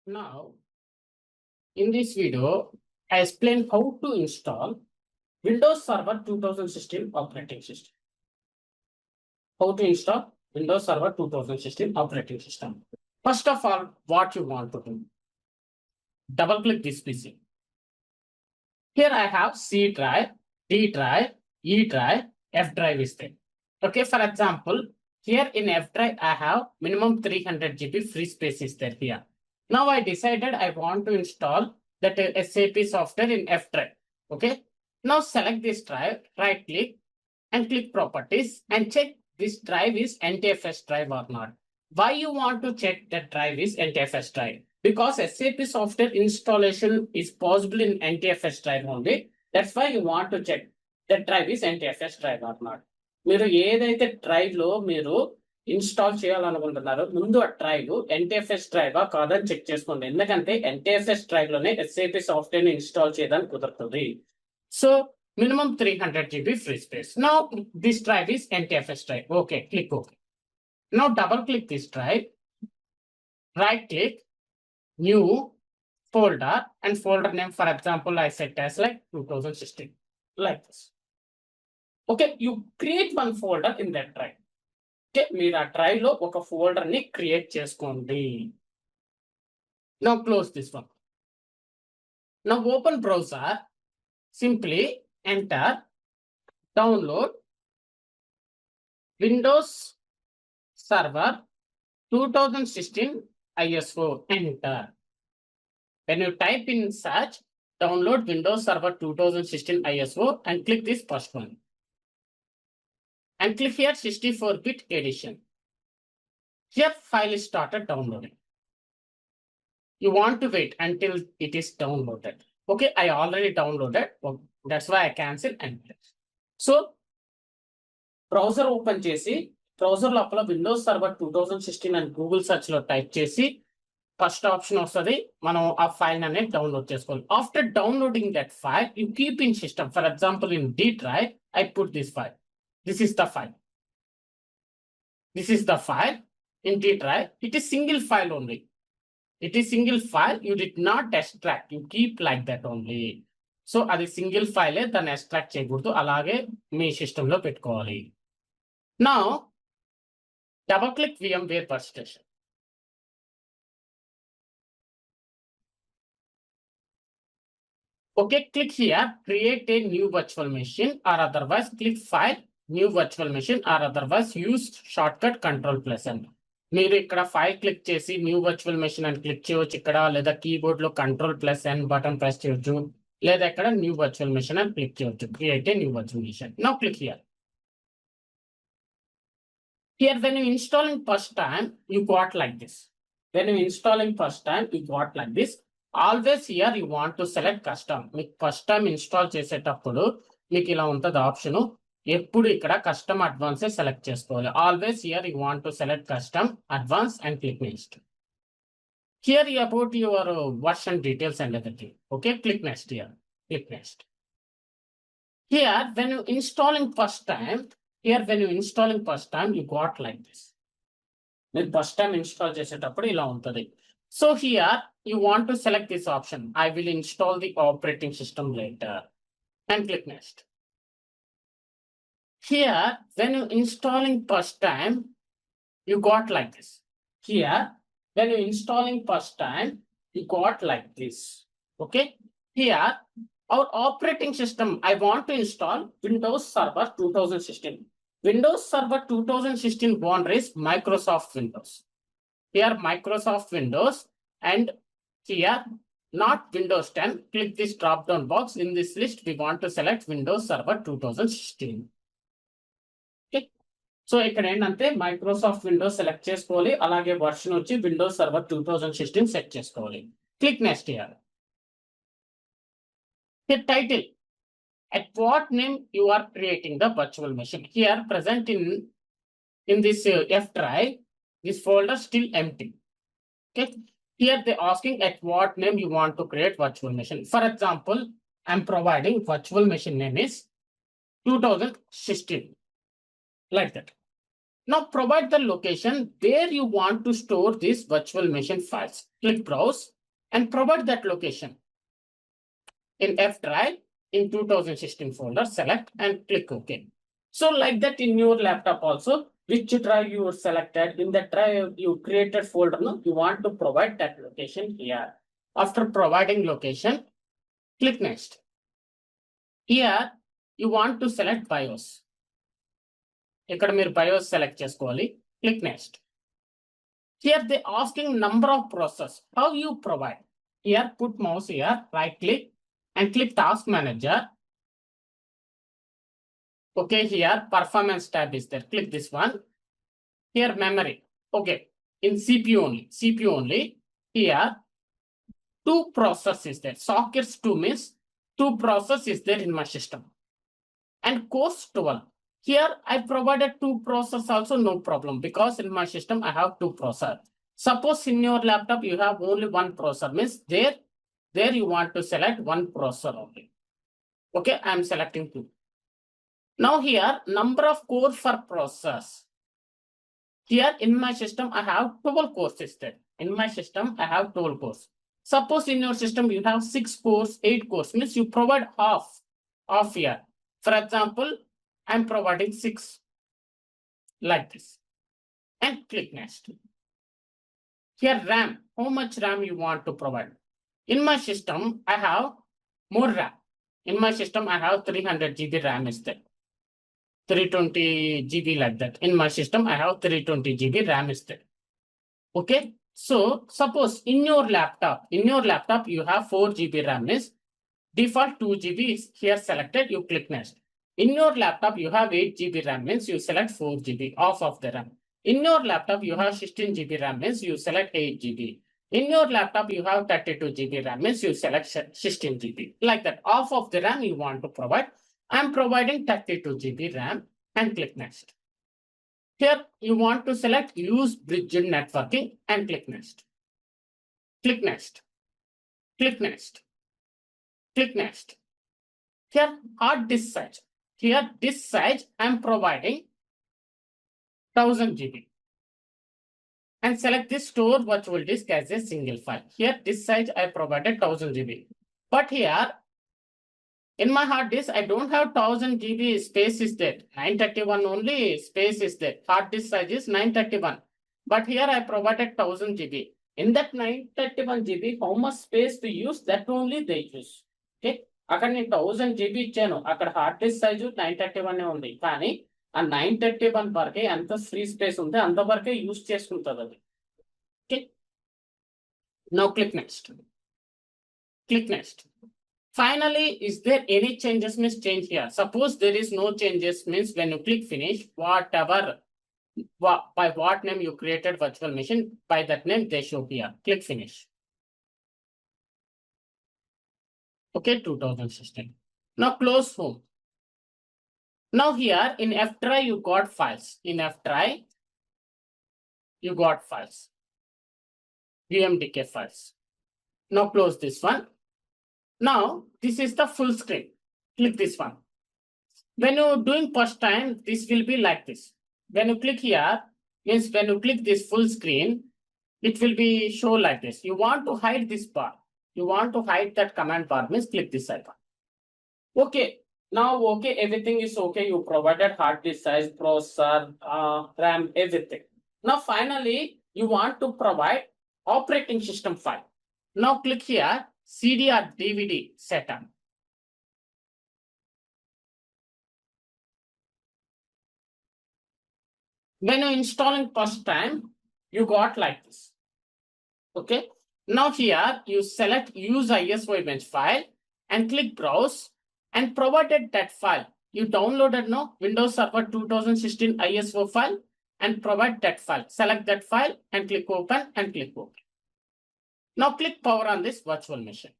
Now, in this video, I explain how to install Windows Server 2016 operating system. How to install Windows Server 2016 operating system. First of all, what you want to do? Double click this PC. Here I have C drive, D drive, E drive, F drive is there. Okay, for example, here in F drive, I have minimum 300 GB free space is there here. Now I decided I want to install that SAP software in F drive. Okay. Now select this drive, right click and click properties and check this drive is NTFS drive or not. Why you want to check that drive is NTFS drive? Because SAP software installation is possible in NTFS drive only. That's why you want to check that drive is NTFS drive or not. మీరు ఏదైతే drive లో మీరు install చేయాలనుకుంటున్నారో ముందు ఆ drive NTFS డ్రైవా కాదని check చేసుకోండి. ఎందుకంటే ఎన్టీఎఫ్ఎస్ డ్రైవ్ లోనే ఎస్ఏపి సాఫ్ట్వేర్ ని ఇన్స్టాల్ చేయడానికి కుదురుతుంది. So minimum 300 GB free space. Now this drive is NTFS drive. Okay, click OK. Now double click this drive, right click, new folder, and folder name, for example, I set as like 2016, like this. Okay, you create one folder in that drive. Okay, మీరు ఆ drive లో ఒక folder ని create చేసుకోండి. Now close this one. Now open browser, simply enter download Windows Server 2016 ISO, enter. When you type in search, download Windows Server 2016 ISO and click this first one. And click here 64-bit edition. Here file is started downloading. You want to wait until it is downloaded. Okay, I already downloaded. That's why I cancel and click. So, browser open చేసి browser లోపల Windows Server 2016 అని Google search లో type చేసి first option వస్తుంది. మనం ఆ file అనేది download చేసుకోవాలి. After downloading that file you keep in system. For example in D drive, I put this file. This is the file. This is the file in D drive. It is single file only. It is single file. You did not extract. You keep like that only. So అది single ఫైలే, దాన్ని extract చేయకూడదు. అలాగే మీ సిస్టంలో పెట్టుకోవాలి. Now double click VMware Workstation. Okay, click here, create a new virtual machine, or otherwise click file, new virtual machine, or otherwise use shortcut Ctrl+N. మీరు ఇక్కడ file click చేసి new virtual machine అని click చేయవచ్చు ఇక్కడ, లేదా keyboard లో Ctrl+N button press చేయొచ్చు, లేదా ఇక్కడ న్యూ వర్చువల్ మెషిన్ అని క్లిక్ చేయొచ్చు. Create a new virtual machine. Now click here. Here when you installing first time, you got like this. When you installing first time, you got like this. Always here you want to select custom. మీకు first time install చేసేటప్పుడు మీకు ఇలా ఉంటుంది option. ఎప్పుడు ఇక్కడ custom అడ్వాన్సే select చేసుకోవాలి. Always here you want to select custom advance and click next. Hear about your version details and everything. Okay, click next here. Click next. Here when you installing first time, you got like this. మీరు first time install చేసేటప్పుడు ఇలా ఉంటుంది. So here you want to select this option. I will install the operating system later and click next. Here when you installing first time, you got like this. Here when you installing first time, you got like this. Okay, here our operating system, I want to install Windows Server 2016. Windows Server 2016 boundary is Microsoft Windows. Here Microsoft Windows, and here not Windows 10. Click this drop down box. In this list we want to select Windows Server 2016. Okay, so ఇక్కడ ఏంటంటే Microsoft Windows select చేసుకోవాలి, అలాగే version వచ్చి Windows server 2016 set చేసుకోవాలి. Click next here. Here title, at what name you are creating the virtual machine. Here present in this F drive, this folder still empty. Okay, here they asking at what name you want to create virtual machine. For example, I'm providing virtual machine name is 2016, like that. Now provide the location where you want to store these virtual machine files. Click browse and provide that location. In F drive, in 2016 folder, select and click OK. So like that in your laptop also, which drive you selected, in that drive you created folder, no? You want to provide that location here. After providing location, click next. Here you want to select BIOS. ఇక్కడ మీరు BIOS select చేసుకోవాలి. Click next. Here they asking number of process. How you provide? Here put mouse here, right click and click task manager. Okay, here performance tab is there. Click this one. Here memory. Okay, in CPU only. Here two process is there. Sockets 2 means two process is there in my system. And course 12. Here I provided two process also, no problem, because in my system I have two processor. Suppose in your laptop you have only one processor, means there you want to select one processor only. Okay, I am selecting two. Now here number of core for process. Here in my system I have 12 cores instead. In my system I have 12 cores. Suppose in your system you have 6 cores, 8 cores, means you provide half here. For example, I am providing 6 like this and click next. Here RAM, how much RAM you want to provide? In my system I have more RAM. In my system I have 300 GB RAM instead. 320 GB like that. In my system I have 320 GB RAM instead. Okay, so suppose in your laptop you have 4 GB RAM, is default 2 GB is here selected, you click next. In your laptop you have 8 GB RAM, means you select 4 GB off of the RAM. In your laptop you have 16 GB RAM, means you select 8 GB. In your laptop you have 32 GB RAM, means you select 16 GB. Like that, off of the RAM you want to provide. I am providing 32 GB RAM and click next. Here you want to select use bridged networking and click next. Click next. Click next. Click next. Here hard disk size. Here disk size I am providing 1000 GB. And select this store virtual disk as a single file. Here disk size I provided 1000 GB. But here in my hard disk I don't have 1000 GB space is there. 931 only space is there. Hard disk size is 931. But here I provided 1000 GB. In that 931 GB, how much space to use, that only they use. Okay. అక్కడ నేను 1000 GB ఇచ్చాను, అక్కడ hard disk size 931 ఉంది, కానీ ఆ 931 వరకే ఎంత free space ఉంటే అంతవరకే యూజ్ చేసుకుంటుంది అది. Okay, now click next. Click next. Finally, is there any changes? Means change here. Suppose there is no changes, means when you click finish, whatever by what name you created virtual machine, by that name they show here. Click finish. Okay, 2016. Now close home. Now here in F drive you got files. In F drive you got files. VMDK files. Now close this one. Now this is the full screen. Click this one. When you're doing first time, this will be like this. When you click here, means when you click this full screen, it will be show like this. You want to hide this bar. You want to hide that command bar, means click this icon. Okay, now okay, everything is okay. You provided hard disk size, processor, RAM, everything. Now finally, you want to provide operating system file. Now click here, CD or DVD setup. When you're installing first time, you got like this. Okay, now here you select use ISO image file and click browse and provided that file. You downloaded now Windows Server 2016 ISO file and provide that file. Select that file and click open and click open. Now click power on this virtual machine.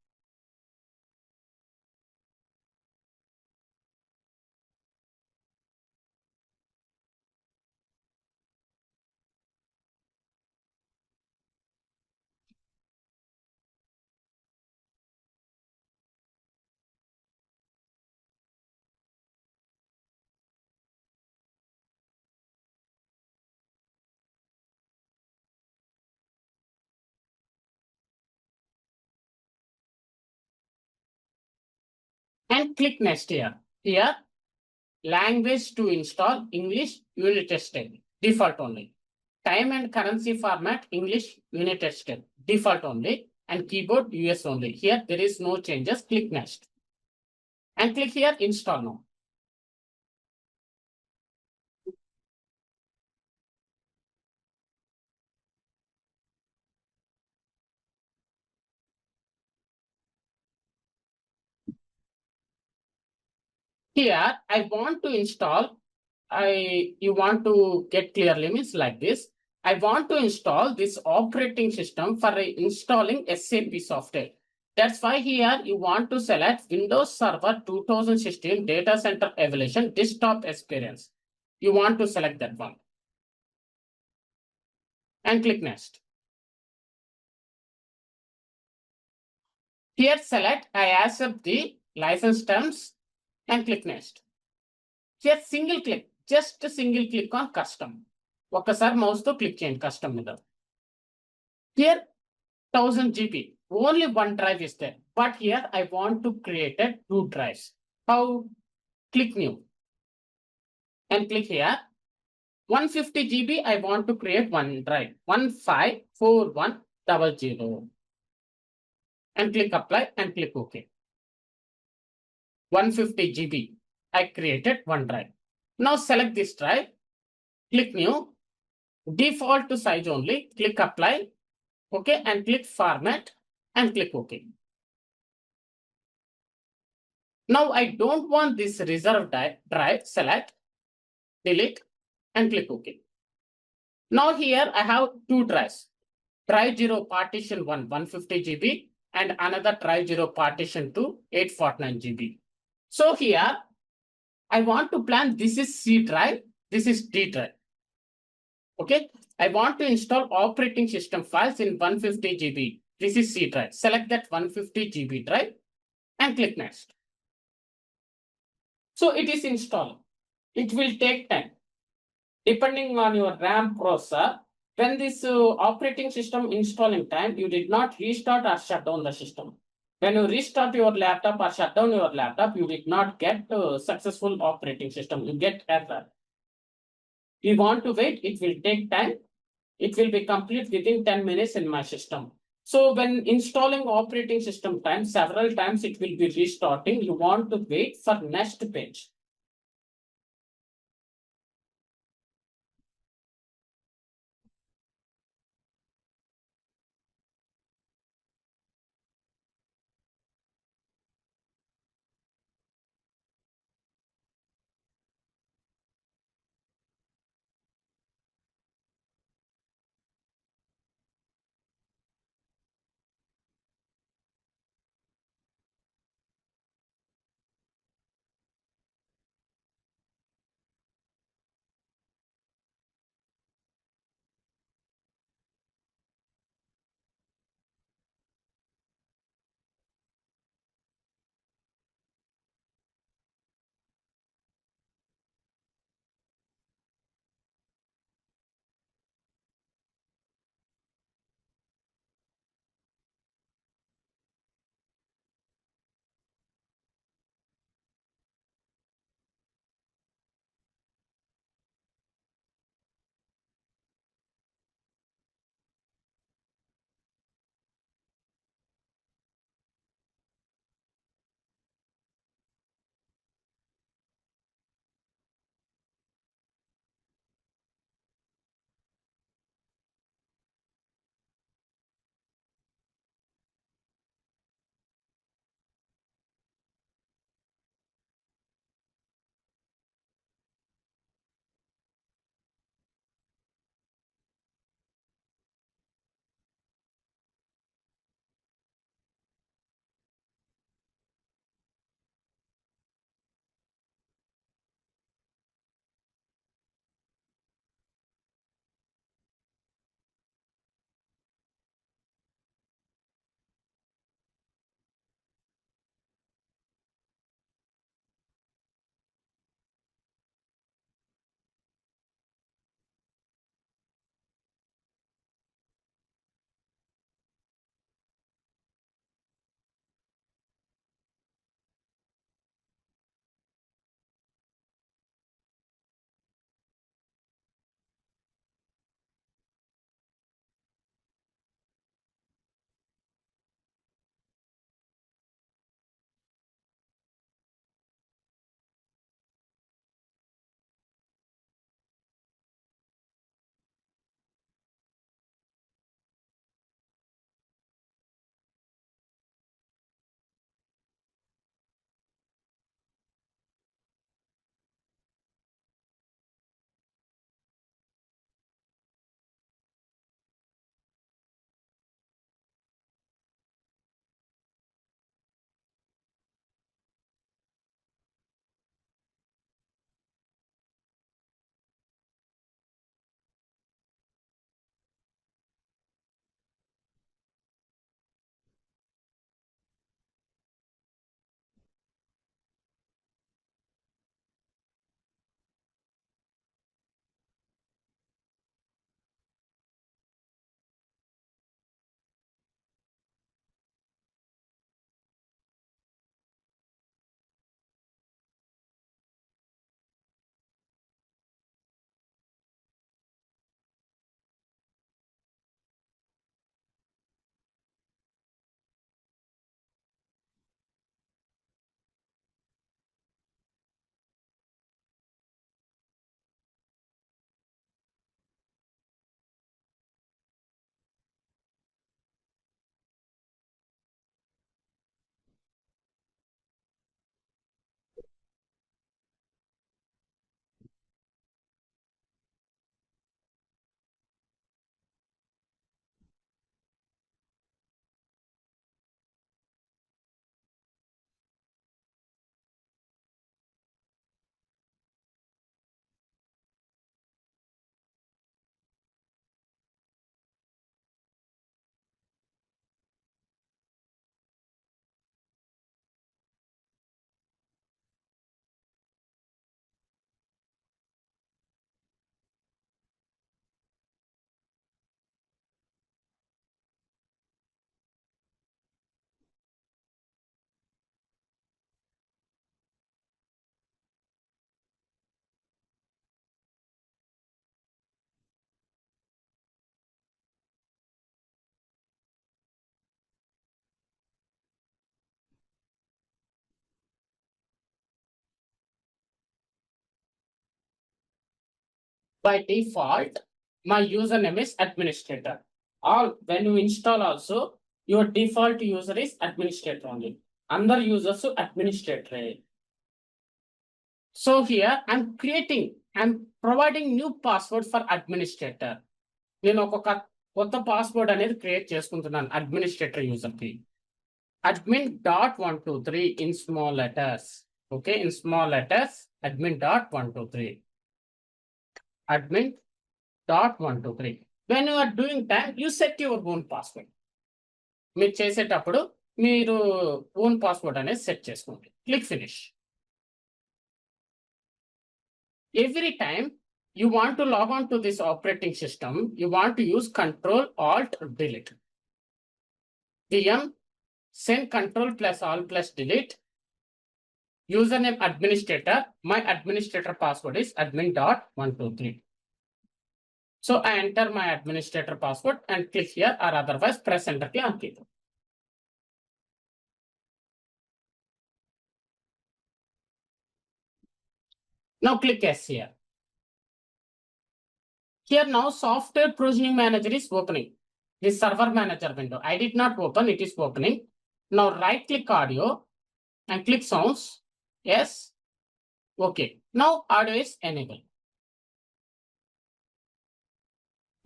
and click next here. Here, language to install English unit tested, default only. Time and currency format English unit tested, default only. And keyboard US only. Here, there is no changes. Click next. And click here, install now. Here, I want to install, you want to get clearly means like this. I want to install this operating system for installing SAP software. That's why here you want to select Windows Server 2016 Data Center Evaluation Desktop Experience. You want to select that one. And click next. Here select I accept the license terms and click next. Here single click, just a single click on custom. ఒక్కసారి mouse తో click చేయండి custom మీద. Here 1000 GB, only one drive is there. But here I want to create a 2 drives. How? Click new and click here. 150 GB I want to create one drive. 154100 and click apply and click OK. 150 GB. I created one drive. Now select this drive, click new, default to size only, click apply, okay, and click format and click OK. Now I don't want this reserved drive, select, delete and click OK. Now here I have 2 drives, drive 0 partition 1, 150 GB and another drive 0 partition 2, 849 GB. So here I want to plan, this is C drive, this is D drive. Okay, I want to install operating system files in 150 GB. This is C drive. Select that 150 GB drive and click next. So it is installed. It will take time. Depending on your RAM processor, when this operating system installing time, you did not restart or shut down the system. When you restart your laptop or shut down your laptop, you did not get successful operating system. You get error. We want to wait, it will take time. It will be complete within 10 minutes in my system. So when installing operating system time, several times it will be restarting. You want to wait for next page. by default, my username is administrator. Or when you install also, your default user is administrator only. Other users administrator. So here I'm providing new password for administrator. నేను ఒక కొత్త password అనేది create చేసుకుంటున్నాను administrator user కి. admin.123 in small letters. Okay, in small letters, admin.123. admin.123. When you are doing that, you set your own password. మీరు చేసేటప్పుడు మీరు own password అనేది సెట్ చేసుకోండి. Click finish. Every time you want to log on to this operating system, you want to use Control Alt Delete. VM send Control plus Alt plus Delete. Username administrator. My administrator password is admin.123. So I enter my administrator password and click here, or otherwise press enter key on keyboard. Now click yes here. Here now software provisioning manager is opening. This server manager window. I did not open, it is opening. Now right click audio and click sounds. Yes. Okay. Now audio is enabled.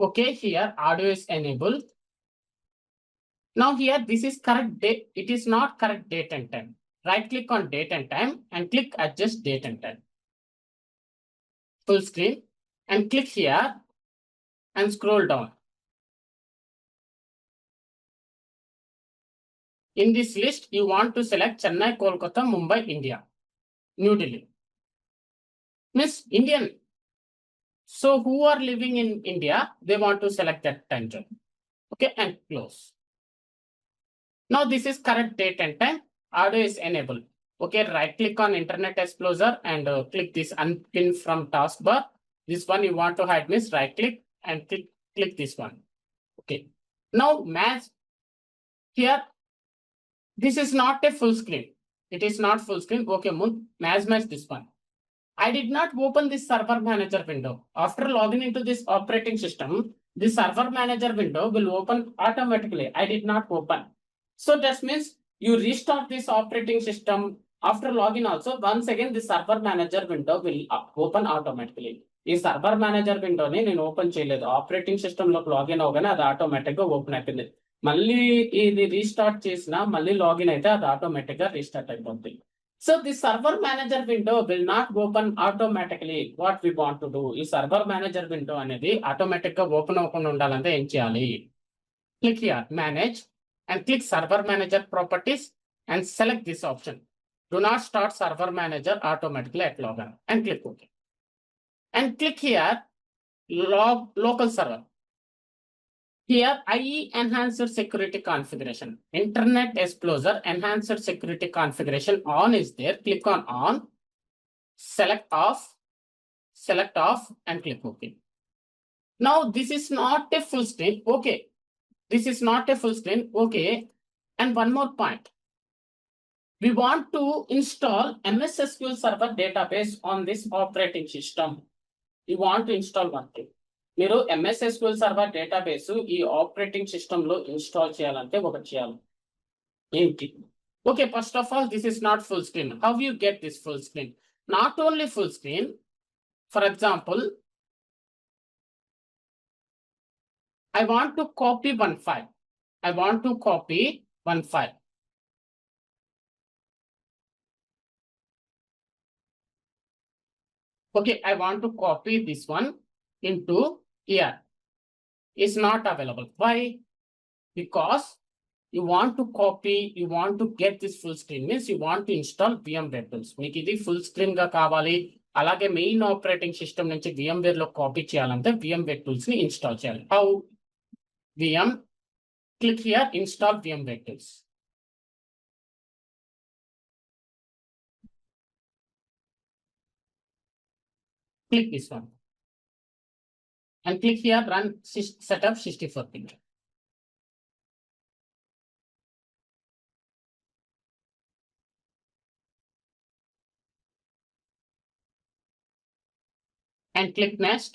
Okay, here audio is enabled. Now here this is correct date. It is not correct date and time. Right click on date and time and click adjust date and time. Full screen and click here and scroll down. In this list, you want to select Chennai, Kolkata, Mumbai, India, New Delhi. Miss Indian. So who are living in India, they want to select that time zone. Okay, and close. Now this is correct date and time. Audio is enabled. Okay, right click on Internet Explorer and click this unpin from taskbar. This one you want to hide, miss right click and click this one. Okay. Now match here. This is not a full screen. It is not full screen. Okay, match this one. I did not open this server manager window. After logging into this operating system, the server manager window will open automatically. I did not open. So that means you restart this operating system after login also. Once again, the server manager window will open automatically. ఈ server manager విండోని నేను open చేయలేదు. Operating system లోకి login అవగానే అది automatic గా open అయిపోయింది. మళ్ళీ ఇది రీస్టార్ట్ చేసినా మళ్ళీ లాగిన్ అయితే అది ఆటోమేటిక్ గా రీస్టార్ట్ అయిపోతుంది. So the server manager window will not open automatically. What we want to do, ఈ server manager window అనేది ఆటోమేటిక్ గా ఓపెన్ అవ్వకుండా ఉండాలంటే ఏం చేయాలి? Click here, manage and click server manager properties and select this option. Do not start server manager automatically at login and click OK. And click here, local server. Here, IE enhanced security configuration. Internet Explorer enhanced security configuration on is there. Click on, select off and click OK. Now, this is not a full screen. Okay. This is not a full screen. Okay. And one more point. We want to install MS SQL Server database on this operating system. We want to install one thing. మీరు MS SQL server database ఈ operating system లో install చేయాలంటే ఒకటి చేయాలి. ఏంటి? Okay, first of all this is not full screen. How you get this full screen? Not only full screen. For example, I want to copy one file. Okay, I want to copy this one into here. Is not available. Why? Because you want to copy, you want to get this full screen, means you want to install VMware tools. మీకు ఇది full screen గా కావాలి, అలాగే main operating system నుంచి VMware లో copy చేయాలంటే VMware tools ని install చేయాలి. How? VM, click here, install VMware tools. Click this one. And click here, run setup 64-bit. And click next.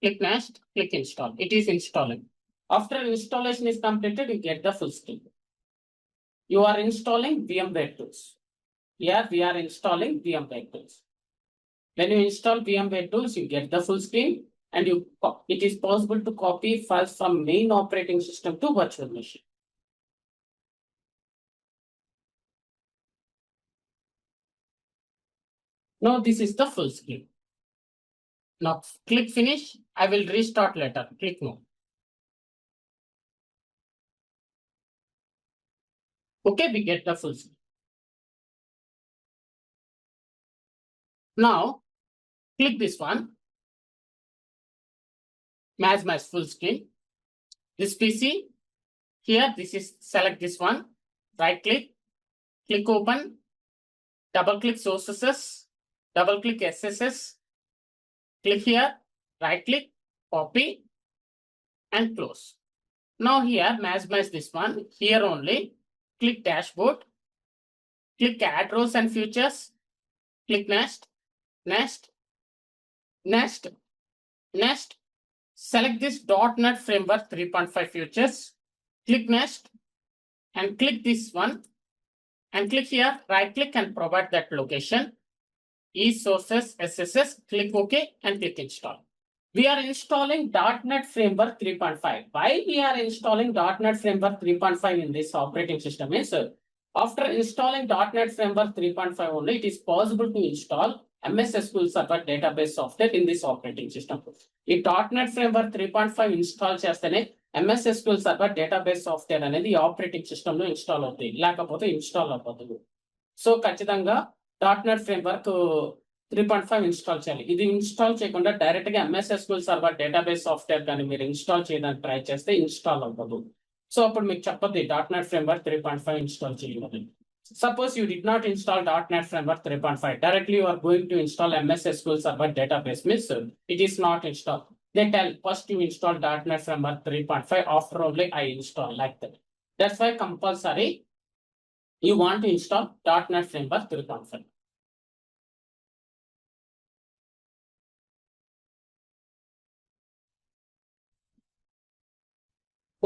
Click next, click install. It is installing. After installation is completed, you get the full screen. You are installing VMware tools. Here we are installing VMware tools. When you install VMware tools, you get the full screen, and it is possible to copy files from main operating system to virtual machine. Now this is the full screen. Now click finish. I will restart later. Click no. Okay, we get the full screen. Now click this one. Match full screen. This PC. Here, select this one. Right click. Click open. Double click sources. Double click SSS. Click here. Right click. Copy. And close. Now here, match this one. Here only. Click dashboard. Click add rows and features. Click next. Next. Next. Next. Select this .NET Framework 3.5 features. Click next. And click this one. And click here. Right click and provide that location. E-sources SSS. Click OK and click install. We are installing .NET Framework 3.5. Why we are installing .NET Framework 3.5 in this operating system is, after installing .NET Framework 3.5 only, it is possible to install MS SQL Server database software in this operating system. If .NET Framework 3.5 install చేస్తేనే MS SQL Server database software అనేది operating system లో install అవుతాయి, లేకపోతే install అవ్వదు. So ఖచ్చితంగా .NET Framework 3.5 install చేయాలి. ఇది install చేయకుండా డైరెక్ట్ గా MS SQL Server database software కానీ మీరు ఇన్స్టాల్ చేయడానికి ట్రై చేస్తే ఇన్స్టాల్ అవ్వదు. సో అప్పుడు మీకు చెప్పదు .NET Framework 3.5 ఇన్స్టాల్ చేయాలి. Suppose you did not install .NET Framework 3.5. Directly you are going to install MS SQL Server database. Means it is not installed. They tell first you install .NET Framework 3.5. After only I install, like that. That's why compulsory you want to install .NET Framework 3.5.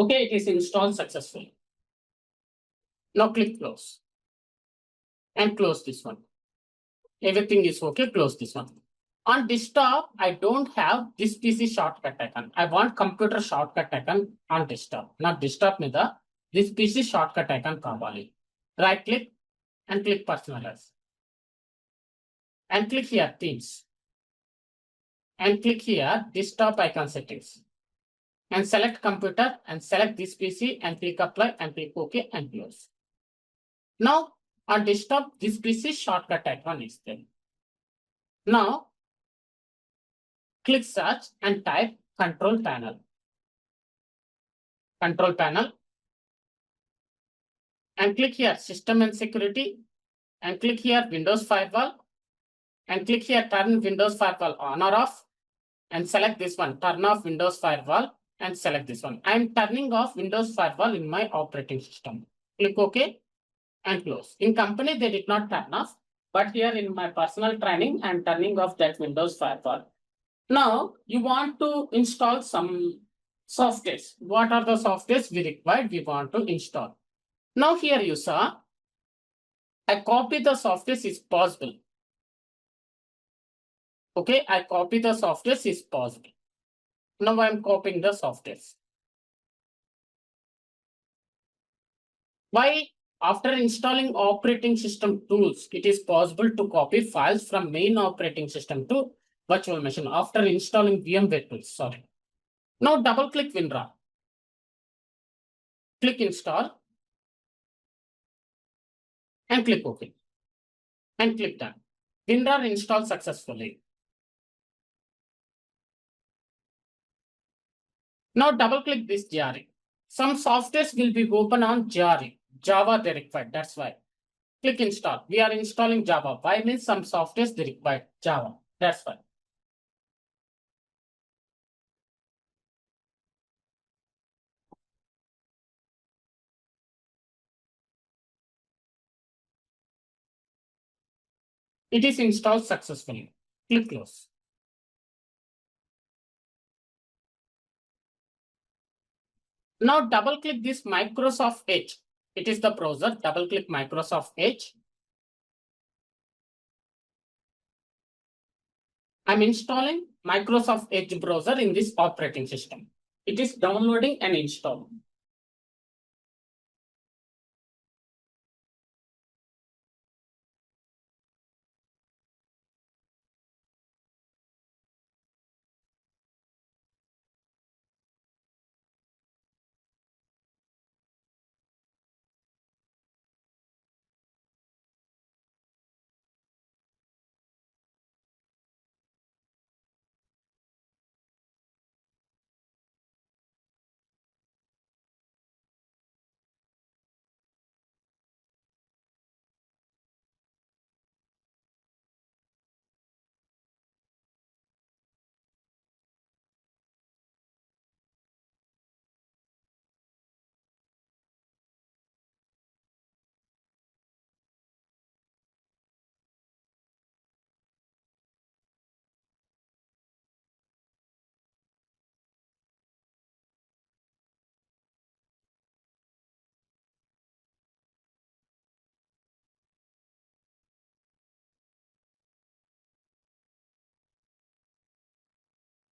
Okay, it is installed successfully. Now click close. And close this one. Everything is okay. Close this one. On desktop, I don't have this PC shortcut icon. I want computer shortcut icon on desktop. Not desktop మీద this PC shortcut icon కావాలి. Right click and click personalize. And click here themes. And click here desktop icon settings. And select computer and select this PC and click apply and click OK and close. Now on desktop, this PC shortcut icon is there. Now click search and type control panel. Control panel. And click here system and security. And click here Windows Firewall. And click here turn Windows Firewall on or off. And select this one, turn off Windows Firewall. And select this one. I am turning off Windows Firewall in my operating system. Click OK and close. In company, they did not turn off. But here in my personal training, I am turning off that Windows Firewall. Now, you want to install some softwares. What are the softwares we require? We want to install. Now, here you saw, I copy the softwares is possible. Okay, I copy the softwares is possible. Now, I am copying the softwares. Why? After installing operating system tools, it is possible to copy files from main operating system to virtual machine after installing VMware tools. Sorry. Now double click WinRAR. Click install and click OK. And click done. WinRAR installed successfully. Now double click this JRE. Some softwares will be open on JRE. Java they required. That's why. Click install. We are installing Java. Why means some softwares they require Java. That's why. It is installed successfully. Click close. Now double click this Microsoft Edge. It is the browser. Double click Microsoft Edge. I'm installing Microsoft Edge browser in this operating system. It is downloading and installing.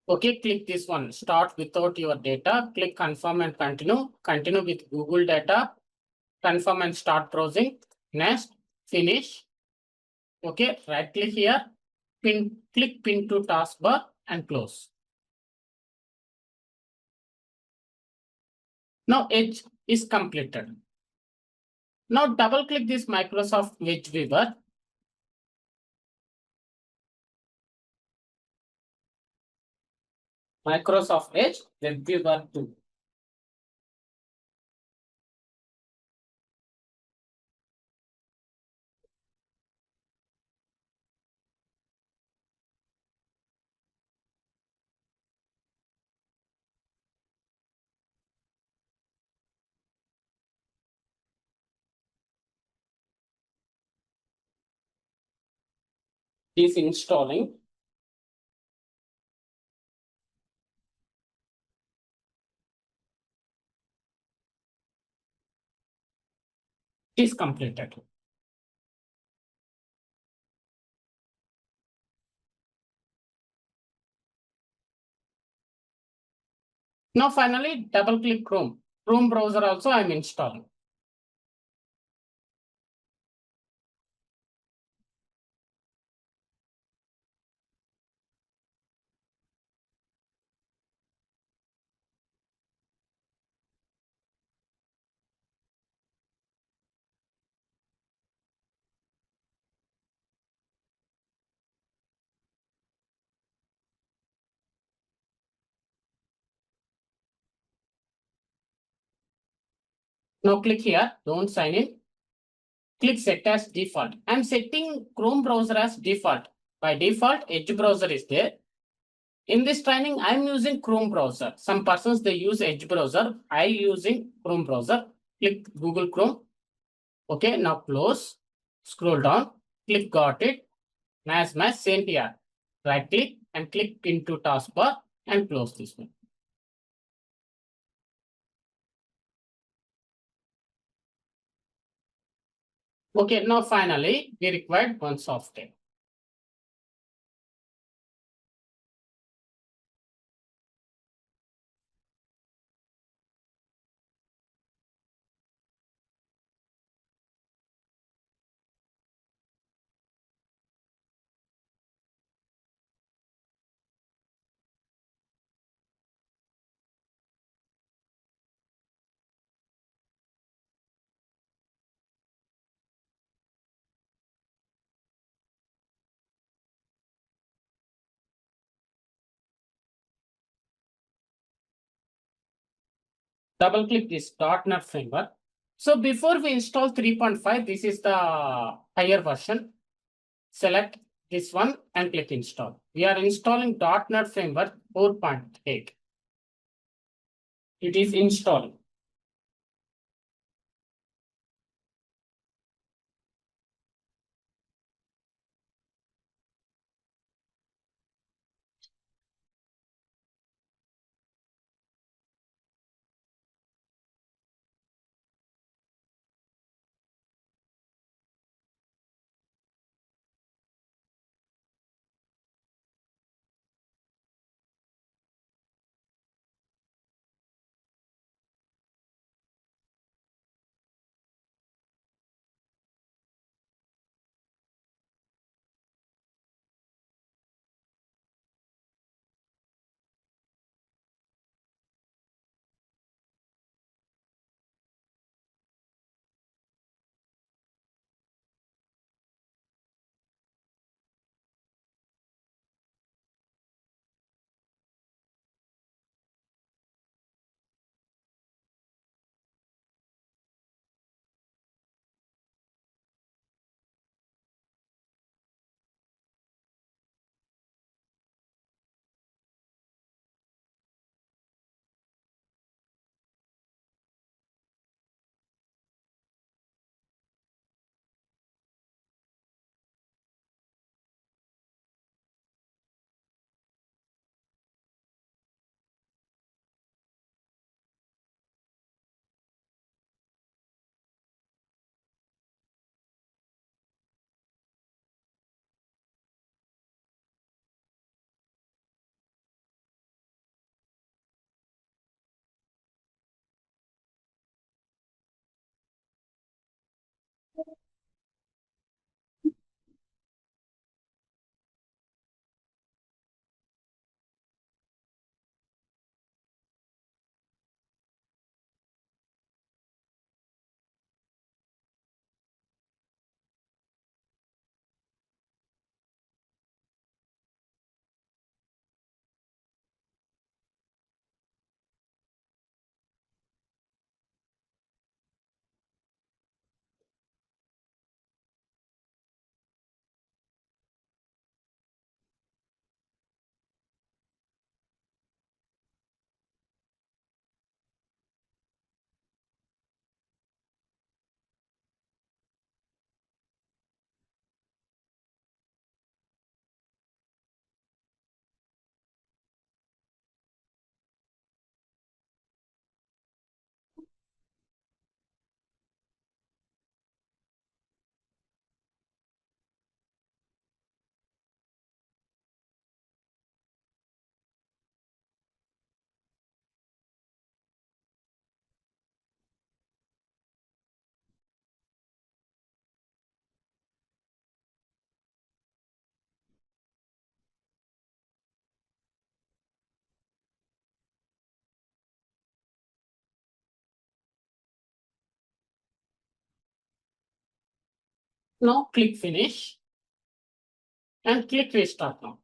Okay, click this one. Start without your data. Click confirm and continue. Continue with Google data. Confirm and start browsing. Next, finish. Okay, right click here. Click pin to taskbar and close. Now Edge is completed. Now double click this Microsoft Edge Viewer. Microsoft Edge Web Viewer 2. Is installing. Is completed. Now finally double click Chrome. Chrome browser also I'm installing. Now click here, don't sign in. Click set as default. I'm setting Chrome browser as default. By default, Edge browser is there. In this training, I'm using Chrome browser. Some persons they use Edge browser. I using Chrome browser. Click Google Chrome. Okay, now close. Scroll down. Click got it. Nice, same here. Right click and click into taskbar and close this one. Okay, now finally, we required one software. Double click this .NET framework. So before we install 3.5, this is the higher version. Select this one and click install. We are installing .NET framework 4.8. It is installing. Now click finish and click restart now.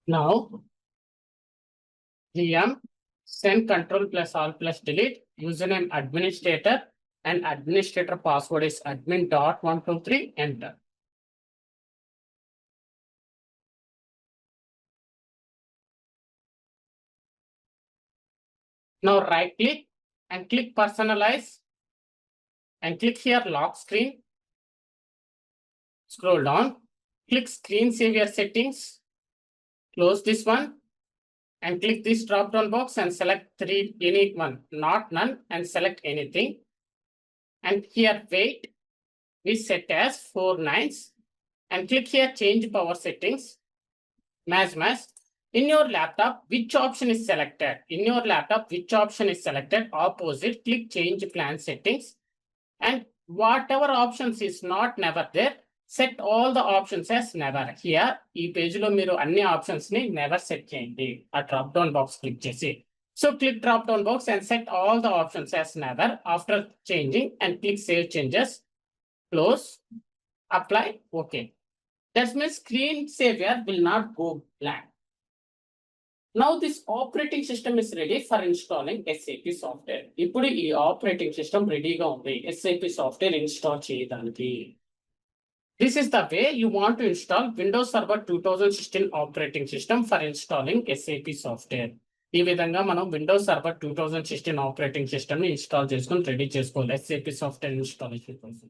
Now VM send control plus all plus delete, username administrator, and administrator password is admin.123, enter. Now right click and click personalize and click here lock screen. Scroll down, click screensaver settings, close this one and click this drop down box and select any one, not none, and select anything. And here weight we set as 4 nines and click here change power settings. Match. In your laptop, which option is selected? In your laptop, which option is selected? Opposite, click change plan settings. And whatever options is not never there, set all the options as never. Here, ఈ page లో మీరు అన్ని options ని never set చేయండి. ఆ drop down box click చేసి. So click drop down box and set all the options as never. After changing and click save changes, close, apply, okay. That means screensaver will not go blank. Now this operating system is ready for installing SAP software. ఇప్పుడు ఈ operating system రెడీగా ఉంది SAP software install చేయడానికి. This is the way you want to install Windows Server 2016 operating system for installing SAP software. ఈ విధంగా మనం Windows Server 2016 operating system ని install చేసుకొని రెడీ చేసుకోవాలి SAP software installation కోసం.